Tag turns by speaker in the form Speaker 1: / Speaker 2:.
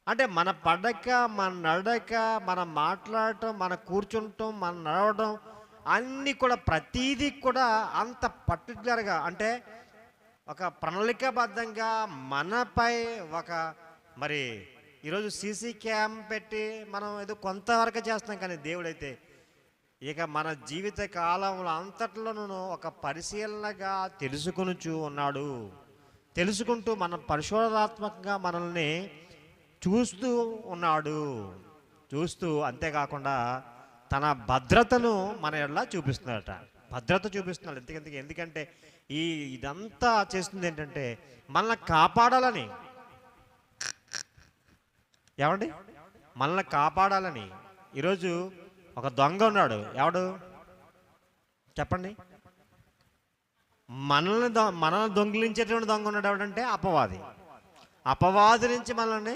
Speaker 1: అంటే మన పడక, మన నడక, మనం మాట్లాడటం, మన కూర్చుంటం, మన నడవడం అన్నీ కూడా ప్రతీదీ కూడా అంత పర్టిక్యులర్‌గా అంటే ఒక ప్రణాళికాబద్ధంగా మనపై ఒక మరి ఈరోజు సీసీ క్యామ్ పెట్టి మనం ఏదో కొంతవరకే చేస్తున్నాం. కానీ దేవుడైతే ఇక మన జీవిత కాలంలో అంతట్లోనూ ఒక పరిశీలనగా తెలుసుకొనుచు ఉన్నాడు. తెలుసుకుంటూ మన పరిశోధనాత్మకంగా మనల్ని చూస్తూ ఉన్నాడు. చూస్తూ అంతేకాకుండా తన భద్రతను మన ఎడల చూపిస్తున్నాడట. భద్రత చూపిస్తున్నాడు. ఎందుకంటే ఇదంతా చేస్తుంది ఏంటంటే మనల్ని కాపాడాలని. ఏమండి? మనల్ని కాపాడాలని. ఈరోజు ఒక దొంగ ఉన్నాడు. ఎవడు చెప్పండి? మనల్ని దొంగిలించేటువంటి దొంగ ఉన్నాడు. ఎవడంటే అపవాది. అపవాది నుంచి మనల్ని